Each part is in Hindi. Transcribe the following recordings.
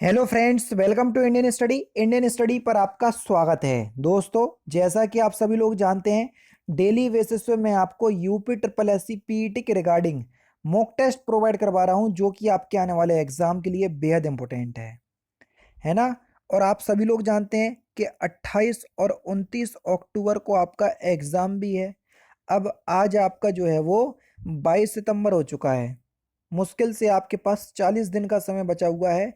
Hello friends, welcome to Indian study पर आपका स्वागत है। दोस्तों, जैसा कि आप सभी लोग जानते हैं, डेली बेसिस पे मैं आपको UP triple S C PET के रिगार्डिंग मॉक टेस्ट प्रोवाइड करवा रहा हूं, जो कि आपके आने वाले एग्जाम के लिए बेहद इंपॉर्टेंट है ना। और आप सभी लोग जानते हैं कि 28 और 29 अक्टूबर को आपका एग्जाम भी है। अब आज आपका जो है वो 22 सितंबर हो चुका है। मुश्किल से आपके पास 40 दिन का समय बचा हुआ है,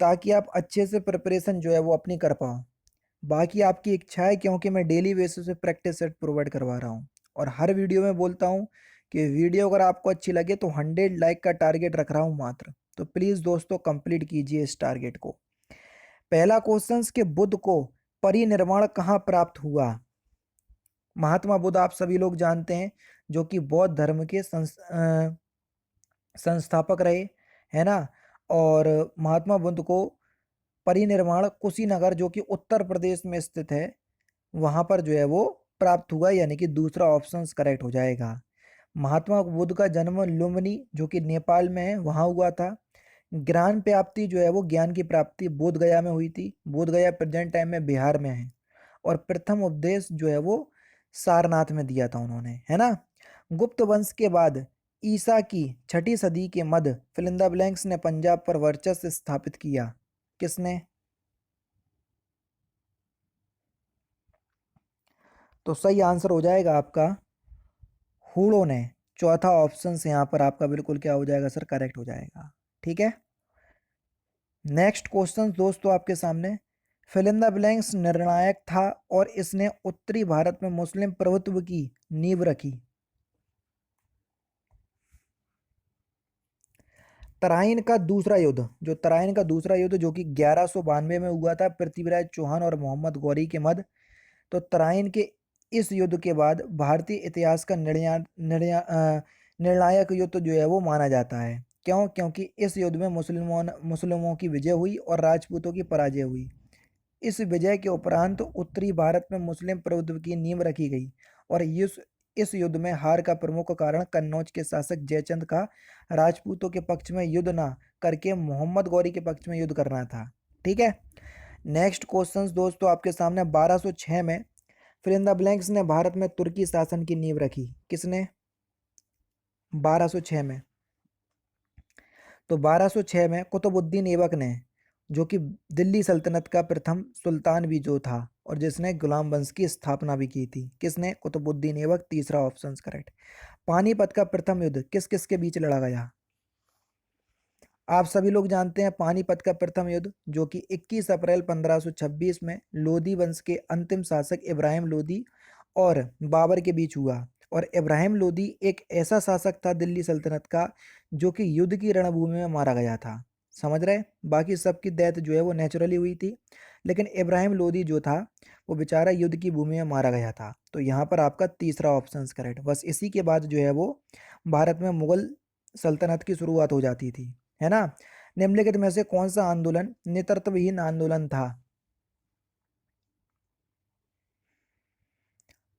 ताकि आप अच्छे से प्रिपरेशन जो है वो अपनी कर पाओ। बाकी आपकी इच्छा है, क्योंकि मैं डेली बेसिस पे प्रैक्टिस सेट प्रोवाइड करवा रहा हूँ और हर वीडियो में बोलता हूँ कि वीडियो अगर आपको अच्छी लगे तो 100 लाइक का टारगेट रख रहा हूँ मात्र। तो प्लीज़ दोस्तों, कंप्लीट कीजिए इस टारगेट को। पहला क्वेश्चन कि बुद्ध को परिनिर्वाण कहाँ प्राप्त हुआ। महात्मा बुद्ध आप सभी लोग जानते हैं, जो कि बौद्ध धर्म के संस्थापक रहे, है ना। और महात्मा बुद्ध को परिनिर्वाण कुशीनगर, जो कि उत्तर प्रदेश में स्थित है, वहां पर जो है वो प्राप्त हुआ, यानी कि दूसरा ऑप्शन करेक्ट हो जाएगा। महात्मा बुद्ध का जन्म लुम्बिनी, जो कि नेपाल में है, वहां हुआ था। ज्ञान प्राप्ति जो है वो ज्ञान की प्राप्ति बोध गया में हुई थी। बोध गया प्रेजेंट टाइम में बिहार में है। और प्रथम उपदेश जो है वो सारनाथ में दिया था उन्होंने, है ना। गुप्त वंश के बाद ईसा की 6ठी सदी के मध्य फिलिंदा ब्लैंक्स ने पंजाब पर वर्चस्व स्थापित किया। किसने? तो सही आंसर हो जाएगा आपका हूणों ने। चौथा ऑप्शन से यहाँ पर आपका बिल्कुल क्या हो जाएगा सर, करेक्ट हो जाएगा। ठीक है। नेक्स्ट क्वेश्चन दोस्तों आपके सामने। फिल इन द ब्लैंक्स निर्णायक था और इसने उत्तरी भारत में मुस्लिम प्रभुत्व की नींव रखी। तराइन का दूसरा युद्ध, जो कि 1192 में हुआ था पृथ्वीराज चौहान और मोहम्मद गौरी के मध्य। तो तराइन के इस युद्ध के बाद भारतीय इतिहास का निर्णायक युद्ध जो है वो माना जाता है। क्यों? क्योंकि इस युद्ध में मुस्लिमों की विजय हुई और राजपूतों की पराजय हुई। इस विजय के उपरांत उत्तरी भारत में मुस्लिम प्रभुत्व की नींव रखी गई। और इस युद्ध में हार का प्रमुख कारण कन्नौज के शासक जयचंद का राजपूतों के पक्ष में युद्ध ना करके मोहम्मद गौरी के पक्ष में युद्ध करना था। ठीक है। नेक्स्ट क्वेश्चन दोस्तों आपके सामने। 1206 में फिल इन द ब्लैंक्स ने भारत में तुर्की शासन की नींव रखी। किसने? 1206 में। तो 1206 में कुतुबुद्दीन ऐबक ने, जो कि दिल्ली सल्तनत का प्रथम सुल्तान भी जो था और जिसने गुलाम वंश की स्थापना भी की थी। किसने? कुतुबुद्दीन ऐबक। तीसरा ऑप्शन करेक्ट। पानीपत का प्रथम युद्ध किस किस के बीच लड़ा गया? आप सभी लोग जानते हैं पानीपत का प्रथम युद्ध, जो कि 21 अप्रैल 1526 में लोधी वंश के अंतिम शासक इब्राहिम लोधी और बाबर के बीच हुआ। और इब्राहिम लोधी एक ऐसा शासक था दिल्ली सल्तनत का, जो कि युद्ध की रणभूमि में मारा गया था। समझ रहे? बाकी सबकी डेथ जो है वो नेचुरली हुई थी, लेकिन इब्राहिम लोधी जो था वो बेचारा युद्ध की भूमि में मारा गया था। तो यहाँ पर आपका तीसरा ऑप्शन करेक्ट। बस इसी के बाद जो है वो भारत में मुगल सल्तनत की शुरुआत हो जाती थी, है ना। निम्नलिखित में से कौन सा आंदोलन नेतृत्वहीन आंदोलन था?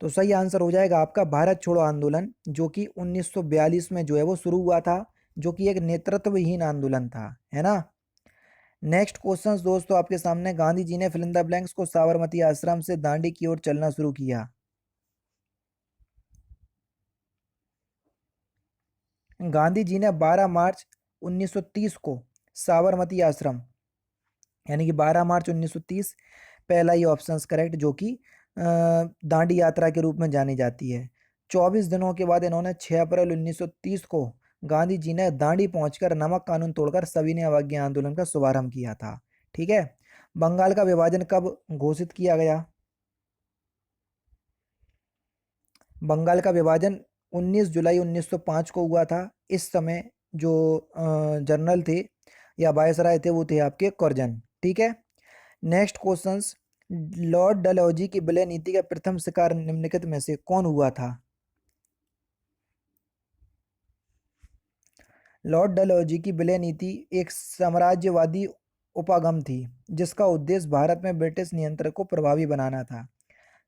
तो सही आंसर हो जाएगा आपका भारत छोड़ो आंदोलन, जो कि 1942 में जो है वो शुरू हुआ था, जो कि एक नेतृत्वहीन आंदोलन था, है ना। नेक्स्ट क्वेश्चन दोस्तों आपके सामने। गांधी जी ने फिल इन द ब्लैंक्स को साबरमती आश्रम से दांडी की ओर चलना शुरू किया। गांधी जी ने 12 मार्च 1930 को साबरमती आश्रम, यानी कि 12 मार्च 1930, पहला ही ऑप्शन करेक्ट, जो कि दांडी यात्रा के रूप में जानी जाती है। 24 दिनों के बाद इन्होंने 6 अप्रैल 1930 को गांधी जी ने दांडी पहुंचकर नमक कानून तोड़कर सविनय अवज्ञा आंदोलन का शुभारंभ किया था। ठीक है। बंगाल का विभाजन कब घोषित किया गया? बंगाल का विभाजन 19 जुलाई 1905 को हुआ था। इस समय जो जनरल थे या वायसराय थे वो थे आपके कर्जन। ठीक है। Next questions. लॉर्ड डलहौजी की विलय नीति का प्रथम शिकार निम्नलिखित में से कौन हुआ था? लॉर्ड डलहौजी की विलय नीति एक साम्राज्यवादी उपागम थी, जिसका उद्देश्य भारत में ब्रिटिश नियंत्रण को प्रभावी बनाना था।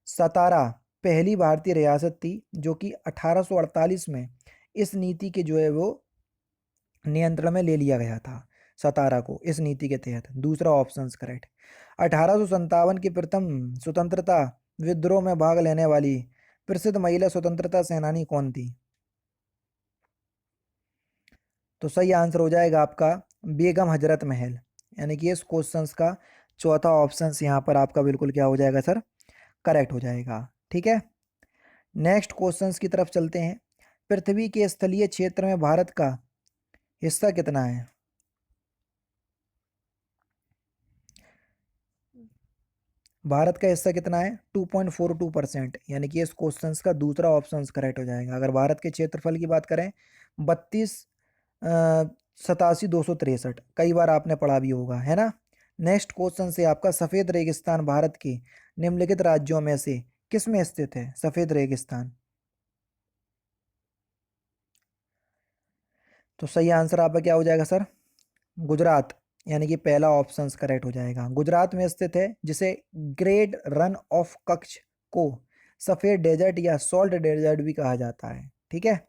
सतारा पहली भारतीय रियासत थी, जो कि 1848 में इस नीति के जो है वो नियंत्रण में ले लिया गया था। सतारा को इस नीति के तहत। दूसरा ऑप्शन करेक्ट। 1857 के प्रथम स्वतंत्रता विद्रोह में भाग लेने वाली प्रसिद्ध महिला स्वतंत्रता सेनानी कौन थी? तो सही आंसर हो जाएगा आपका बेगम हजरत महल। यानी कि इस क्वेश्चंस का चौथा ऑप्शन यहाँ पर आपका बिल्कुल क्या हो जाएगा सर? करेक्ट हो जाएगा। ठीक है, नेक्स्ट क्वेश्चंस की तरफ चलते हैं। पृथ्वी के स्थलीय क्षेत्र में भारत का हिस्सा कितना है? भारत का हिस्सा कितना है? 2.42%। यानी कि इस क्वेश्चंस का दूसरा ऑप्शन करेक्ट हो जाएगा। अगर भारत के क्षेत्रफल की बात करें 32,87,263, कई बार आपने पढ़ा भी होगा, है ना। नेक्स्ट क्वेश्चन से आपका सफ़ेद रेगिस्तान भारत के निम्नलिखित राज्यों में से किस में स्थित है? सफ़ेद रेगिस्तान। तो सही आंसर आपका क्या हो जाएगा सर? गुजरात। यानी कि पहला ऑप्शन करेक्ट हो जाएगा। गुजरात में स्थित है, जिसे ग्रेट रन ऑफ कच्छ को सफ़ेद डेजर्ट या सॉल्ट डेजर्ट भी कहा जाता है। ठीक है,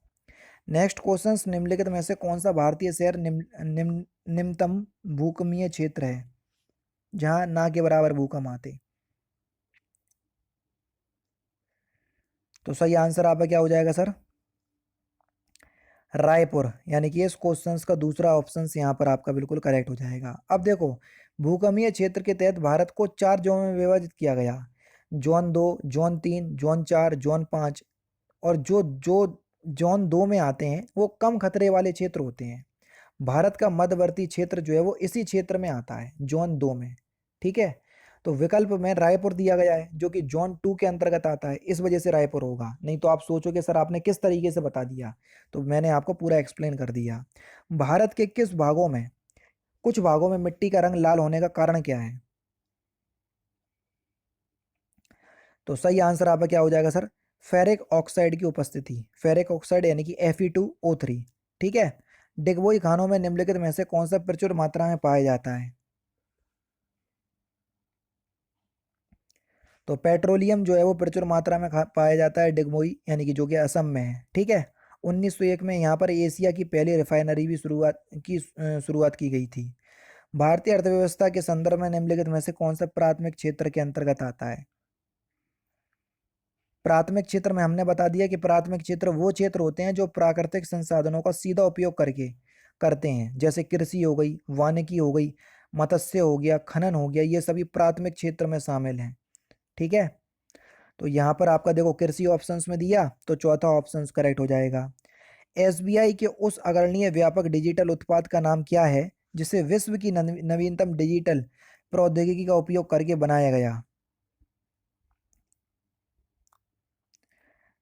नेक्स्ट क्वेश्चन, निम्नलिखित में से कौन सा भारतीय शहर निम्नतम भूकंपीय क्षेत्र है, जहां ना के बराबर भूकंप आते? तो सही आंसर आपका क्या हो जाएगा सर? रायपुर। यानी कि इस क्वेश्चंस का दूसरा ऑप्शन यहाँ पर आपका बिल्कुल करेक्ट हो जाएगा। अब देखो, भूकंपीय क्षेत्र के तहत भारत को 4 जोन में विभाजित किया गया। Zone 2, zone 3, zone 4, zone 5। और जो जो जोन 2 में आते हैं वो कम खतरे वाले क्षेत्र होते हैं। भारत का मध्यवर्ती क्षेत्र जो है वो इसी क्षेत्र में आता है, जोन 2 में। ठीक है, तो विकल्प में रायपुर दिया गया है, जो कि जोन 2 के अंतर्गत आता है, इस वजह से रायपुर होगा। नहीं तो आप सोचोगे सर आपने किस तरीके से बता दिया, तो मैंने आपको पूरा एक्सप्लेन कर दिया। भारत के किस भागों में, कुछ भागों में मिट्टी का रंग लाल होने का कारण क्या है? तो सही आंसर आपका क्या हो जाएगा सर? फेरिक ऑक्साइड की उपस्थिति। फेरिक ऑक्साइड यानी कि Fe2O3। ठीक है, डिगबोई खानों में निम्नलिखित में से कौन सा प्रचुर मात्रा में पाया जाता है? तो पेट्रोलियम जो है वो प्रचुर मात्रा में पाया जाता है डिगबोई, यानी कि जो कि असम में है। ठीक है, 1901 में यहाँ पर एशिया की पहली रिफाइनरी भी शुरुआत की गई थी। भारतीय अर्थव्यवस्था के संदर्भ में निम्नलिखित में से कौन सा प्राथमिक क्षेत्र के अंतर्गत आता है? प्राथमिक क्षेत्र में हमने बता दिया कि प्राथमिक क्षेत्र वो क्षेत्र होते हैं जो प्राकृतिक संसाधनों का सीधा उपयोग करके करते हैं, जैसे कृषि हो गई, वानिकी हो गई, मत्स्य हो गया, खनन हो गया, ये सभी प्राथमिक क्षेत्र में शामिल हैं। ठीक है, तो यहाँ पर आपका देखो कृषि ऑप्शंस में दिया, तो चौथा ऑप्शन करेक्ट हो जाएगा। एसबीआई के उस अग्रणीय व्यापक डिजिटल उत्पाद का नाम क्या है जिसे विश्व की नवीनतम डिजिटल प्रौद्योगिकी का उपयोग करके बनाया गया?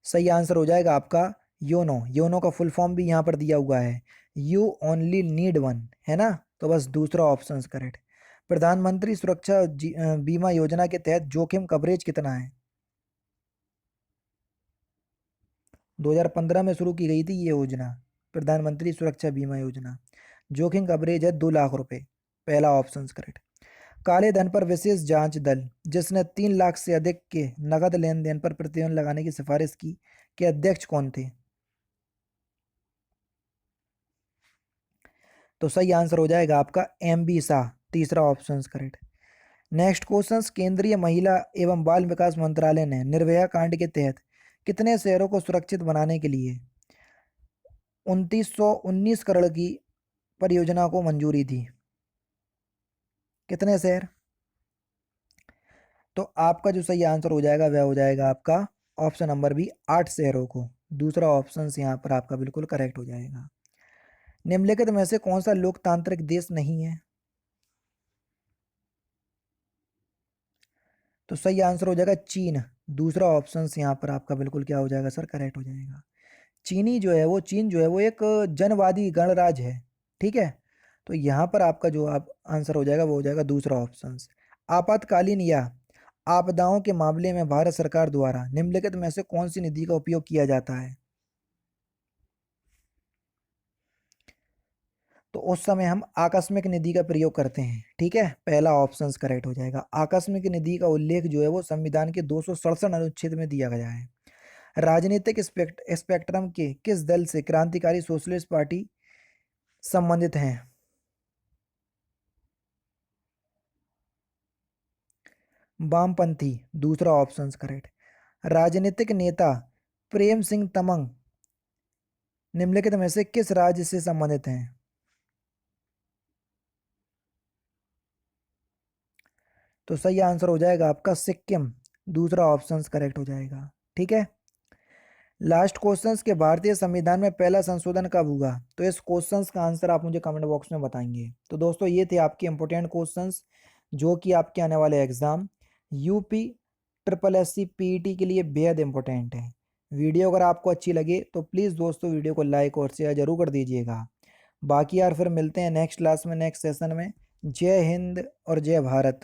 सही आंसर हो जाएगा आपका योनो। योनो का फुल फॉर्म भी यहाँ पर दिया हुआ है, यू ओनली नीड वन, है ना। तो बस दूसरा ऑप्शन करेक्ट। प्रधानमंत्री सुरक्षा बीमा योजना के तहत जोखिम कवरेज कितना है? 2015 में शुरू की गई थी ये योजना, प्रधानमंत्री सुरक्षा बीमा योजना। जोखिम कवरेज है 2 लाख रुपए। पहला ऑप्शन करेक्ट। काले धन पर विशेष जांच दल जिसने 3 लाख से अधिक के नकद लेन देन पर प्रतिबंध लगाने की सिफारिश की के अध्यक्ष कौन थे? तो सही आंसर हो जाएगा आपका MB शाह। तीसरा ऑप्शन करेक्ट। नेक्स्ट क्वेश्चन, केंद्रीय महिला एवं बाल विकास मंत्रालय ने निर्भया कांड के तहत कितने शहरों को सुरक्षित बनाने के लिए 2919 करोड़ की परियोजना को मंजूरी दी? कितने शहर? तो आपका जो सही आंसर हो जाएगा वह हो जाएगा आपका ऑप्शन नंबर बी, 8 शहरों को। दूसरा ऑप्शन यहाँ पर आपका बिल्कुल करेक्ट हो जाएगा। निम्नलिखित में से कौन सा लोकतांत्रिक देश नहीं है? तो सही आंसर हो जाएगा चीन। दूसरा ऑप्शन यहाँ पर आपका बिल्कुल क्या हो जाएगा सर? करेक्ट हो जाएगा। चीन जो है वो एक जनवादी गणराज्य है। ठीक है, तो यहाँ पर आपका जो आप आंसर हो जाएगा वो हो जाएगा दूसरा ऑप्शन। आपातकालीन या आपदाओं के मामले में भारत सरकार द्वारा निम्नलिखित में से कौन सी निधि का उपयोग किया जाता है? तो उस समय हम आकस्मिक निधि का प्रयोग करते हैं। ठीक है, पहला ऑप्शन करेक्ट हो जाएगा। आकस्मिक निधि का उल्लेख जो है वो संविधान के 267 अनुच्छेद में दिया गया है। राजनीतिक स्पेक्ट्रम के किस दल से क्रांतिकारी सोशलिस्ट पार्टी संबंधित हैं? वामपंथी, दूसरा ऑप्शन करेक्ट। राजनीतिक नेता प्रेम सिंह तमंग निम्नलिखित में से किस राज्य से संबंधित हैं? तो सही आंसर हो जाएगा आपका सिक्किम, दूसरा ऑप्शन करेक्ट हो जाएगा। ठीक है। लास्ट क्वेश्चंस के भारतीय संविधान में पहला संशोधन कब हुआ? तो इस क्वेश्चंस का आंसर आप मुझे कमेंट बॉक्स में बताएंगे। तो दोस्तों ये थे आपके इंपॉर्टेंट क्वेश्चंस जो कि आपके आने वाले exam UP triple S C PET के लिए बेहद इंपॉर्टेंट है। वीडियो अगर आपको अच्छी लगे तो प्लीज़ दोस्तों वीडियो को लाइक और शेयर जरूर कर दीजिएगा। बाकी यार फिर मिलते हैं नेक्स्ट क्लास में, नेक्स्ट सेशन में। जय हिंद और जय भारत।